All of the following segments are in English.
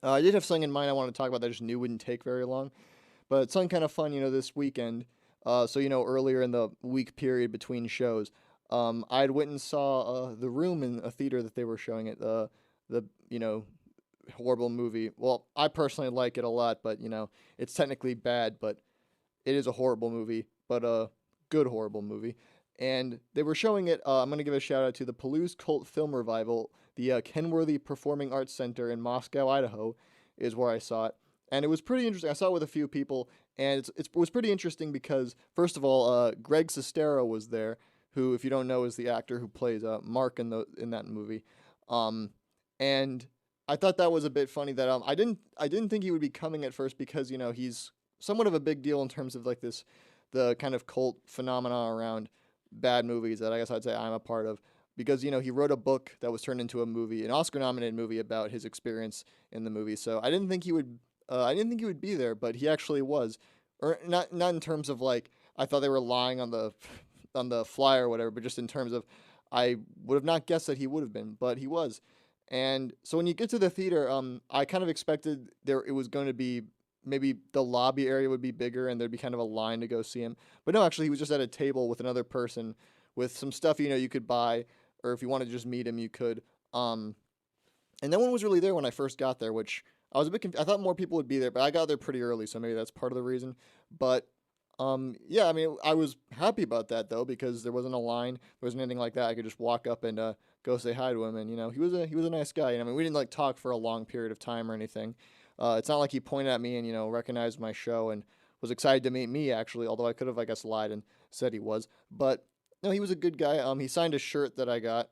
I did have something in mind I wanted to talk about that I just knew wouldn't take very long, but it's something kind of fun, this weekend. So earlier in the week period between shows, I'd went and saw The Room in a theater that they were showing it. The horrible movie. Well, I personally like it a lot, but it's technically bad, but it is a horrible movie, but a good horrible movie. And they were showing it. I'm going to give a shout out to the Palouse Cult Film Revival, the Kenworthy Performing Arts Center in Moscow, Idaho, is where I saw it. And it was pretty interesting. I saw it with a few people, and it was pretty interesting because, first of all, Greg Sestero was there, who, if you don't know, is the actor who plays Mark in that movie. Um, and I thought that was a bit funny that I didn't think he would be coming at first because he's somewhat of a big deal in terms of like the kind of cult phenomena around bad movies that I guess I'd say I'm a part of because he wrote a book that was turned into a movie, an Oscar nominated movie about his experience in the movie. So I didn't think he would be there, but he actually was. Or not in terms of like I thought they were lying on the on the flyer or whatever, but just in terms of I would have not guessed that he would have been, but he was. And so when you get to the theater, I kind of expected there it was going to be maybe the lobby area would be bigger and there'd be kind of a line to go see him. But no, actually, he was just at a table with another person with some stuff you could buy, or if you wanted to just meet him, you could. Um, and no one was really there when I first got there, which I was a bit. I thought more people would be there, but I got there pretty early, so maybe that's part of the reason. But yeah, I mean, I was happy about that though because there wasn't a line, there wasn't anything like that. I could just walk up and go say hi to him, and he was a nice guy. And I mean, we didn't like talk for a long period of time or anything. It's not like he pointed at me and recognized my show and was excited to meet me actually. Although I could have, I guess, lied and said he was, but no, he was a good guy. He signed a shirt that I got.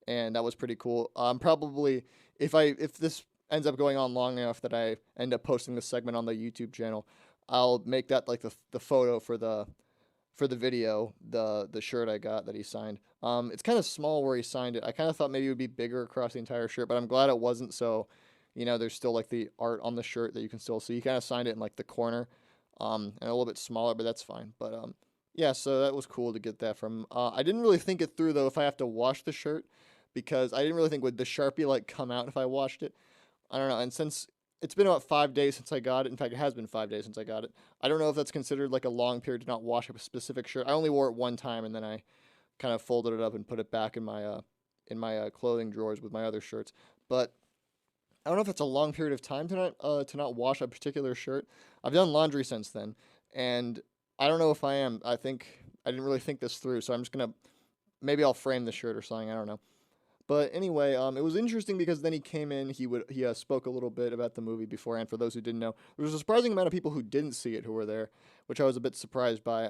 And that was pretty cool. Probably if this ends up going on long enough that I end up posting this segment on the YouTube channel, I'll make that like the photo for the video, the shirt I got that he signed. It's kind of small where he signed it. I kind of thought maybe it would be bigger across the entire shirt, but I'm glad it wasn't. So, there's still like the art on the shirt that you can still see. He kind of signed it in like the corner, and a little bit smaller, but that's fine. But yeah, so that was cool to get that from. I didn't really think it through though if I have to wash the shirt because I didn't really think would the Sharpie like come out if I washed it. I don't know. And since it's been about 5 days since I got it, in fact, it has been 5 days since I got it. I don't know if that's considered like a long period to not wash a specific shirt. I only wore it one time, and then I kind of folded it up and put it back in my clothing drawers with my other shirts. But I don't know if it's a long period of time to not wash a particular shirt. I've done laundry since then, and I don't know if I am. I think I didn't really think this through, so I'm just gonna maybe I'll frame the shirt or something. I don't know. But anyway, it was interesting because then he came in. He spoke a little bit about the movie beforehand. For those who didn't know, there was a surprising amount of people who didn't see it who were there, which I was a bit surprised by.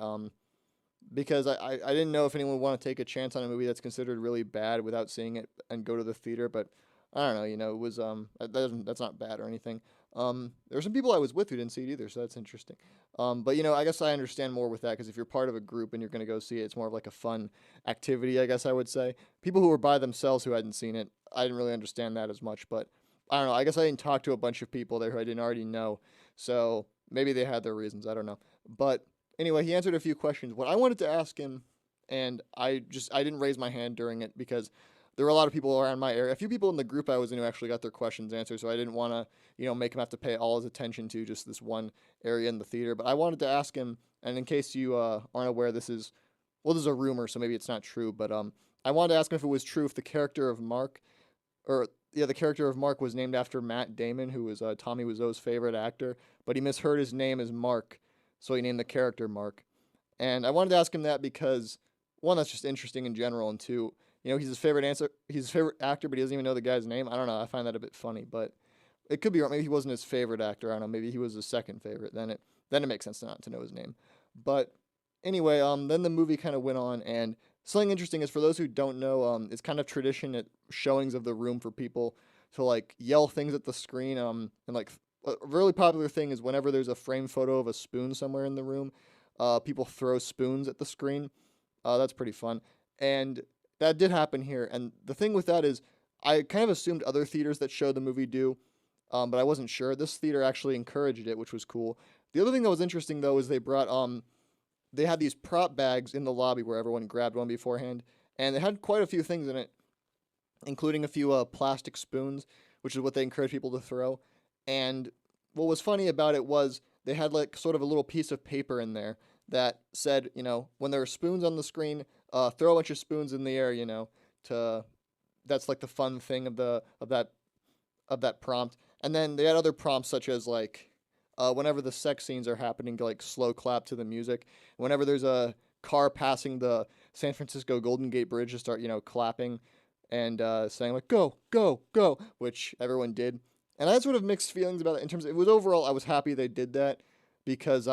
Because I didn't know if anyone would want to take a chance on a movie that's considered really bad without seeing it and go to the theater. But I don't know. It was that's not bad or anything. There were some people I was with who didn't see it either, so that's interesting. But I guess I understand more with that because if you're part of a group and you're gonna go see it, it's more of like a fun activity, I guess I would say. People who were by themselves who hadn't seen it, I didn't really understand that as much. But I don't know. I guess I didn't talk to a bunch of people there who I didn't already know, so maybe they had their reasons. I don't know. But anyway, he answered a few questions. What I wanted to ask him, and I didn't raise my hand during it because there were a lot of people around my area. A few people in the group I was in who actually got their questions answered, so I didn't want to, make him have to pay all his attention to just this one area in the theater. But I wanted to ask him, and in case you aren't aware, this is a rumor, so maybe it's not true. But I wanted to ask him if it was true if the character of Mark, or yeah, the character of Mark was named after Matt Damon, who was Tommy Wiseau's favorite actor, but he misheard his name as Mark, so he named the character Mark. And I wanted to ask him that because one, that's just interesting in general, and two, he's his favorite actor, but he doesn't even know the guy's name. I don't know. I find that a bit funny, but it could be wrong. Maybe he wasn't his favorite actor. I don't know. Maybe he was his second favorite. Then it makes sense not to know his name. But anyway, then the movie kind of went on, and something interesting is for those who don't know, it's kind of tradition at showings of The Room for people to like yell things at the screen. And like a really popular thing is whenever there's a frame photo of a spoon somewhere in the room, people throw spoons at the screen. That's pretty fun. And that did happen here. And the thing with that is, I kind of assumed other theaters that show the movie do, but I wasn't sure. This theater actually encouraged it, which was cool. The other thing that was interesting though is they had these prop bags in the lobby where everyone grabbed one beforehand, and they had quite a few things in it, including a few plastic spoons, which is what they encourage people to throw. And what was funny about it was they had like sort of a little piece of paper in there that said, when there are spoons on the screen, throw a bunch of spoons in the air, to that's like the fun thing of that prompt. And then they had other prompts such as like whenever the sex scenes are happening, to like slow clap to the music. Whenever there's a car passing the San Francisco Golden Gate Bridge, to start clapping and saying like go go go, which everyone did. And I had sort of mixed feelings about it in terms of, it was overall I was happy they did that because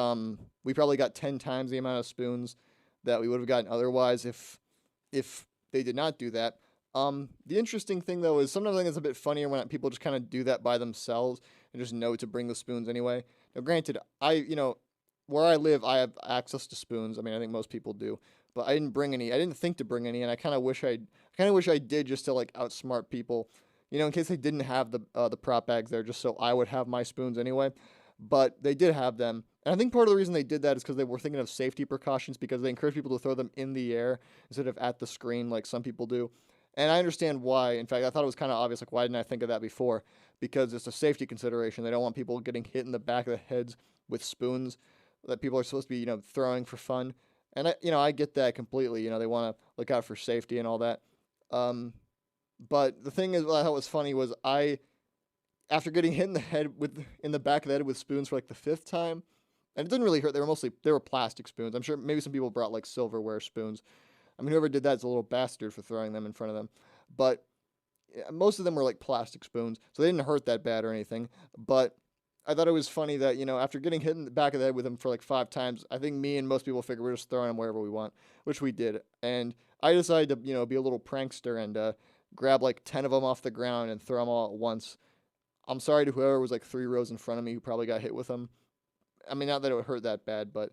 we probably got 10 times the amount of spoons that we would have gotten otherwise if they did not do that. The interesting thing though is sometimes I think it's a bit funnier when people just kind of do that by themselves and just know to bring the spoons anyway. Now, granted, where I live, I have access to spoons. I mean, I think most people do, but I didn't bring any. I didn't think to bring any, and I kind of wish I did just to like outsmart people, in case they didn't have the prop bags there, just so I would have my spoons anyway. But they did have them, and I think part of the reason they did that is because they were thinking of safety precautions because they encourage people to throw them in the air instead of at the screen like some people do. And I understand why. In fact, I thought it was kind of obvious. Like, why didn't I think of that before? Because it's a safety consideration. They don't want people getting hit in the back of the heads with spoons that people are supposed to be, throwing for fun. And I get that completely. They want to look out for safety and all that. But the thing is, what I thought was funny was after getting hit in the head in the back of the head with spoons for like the fifth time, and it didn't really hurt. They were plastic spoons. I'm sure maybe some people brought like silverware spoons. I mean, whoever did that is a little bastard for throwing them in front of them. But most of them were like plastic spoons, so they didn't hurt that bad or anything. But I thought it was funny that, after getting hit in the back of the head with them for like 5 times, I think me and most people figured we're just throwing them wherever we want, which we did. And I decided to, be a little prankster and grab like 10 of them off the ground and throw them all at once. I'm sorry to whoever was like 3 rows in front of me who probably got hit with them. I mean, not that it would hurt that bad, but,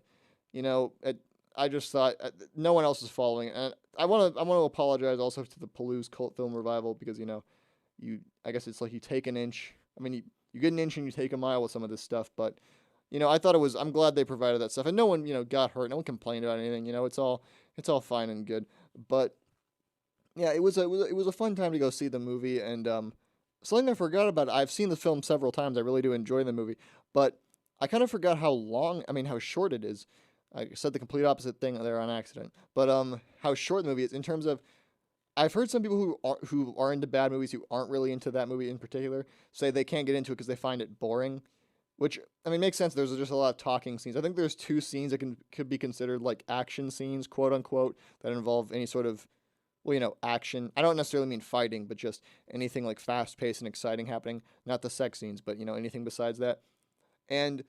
I just thought no one else is following, and I want to apologize also to the Palouse cult film revival because I guess it's like you take an inch. I mean, you get an inch and you take a mile with some of this stuff, but I thought I'm glad they provided that stuff, and no one got hurt, no one complained about anything. It's all fine and good, but yeah, it was a fun time to go see the movie, and something I forgot about. I've seen the film several times. I really do enjoy the movie, but I kind of forgot how short it is. I said the complete opposite thing there on accident. But how short the movie is in terms of, I've heard some people who are into bad movies who aren't really into that movie in particular say they can't get into it because they find it boring, which I mean makes sense. There's just a lot of talking scenes. I think there's 2 scenes that could be considered like action scenes, quote unquote, that involve any sort of action. I don't necessarily mean fighting, but just anything like fast paced and exciting happening. Not the sex scenes, but anything besides that. And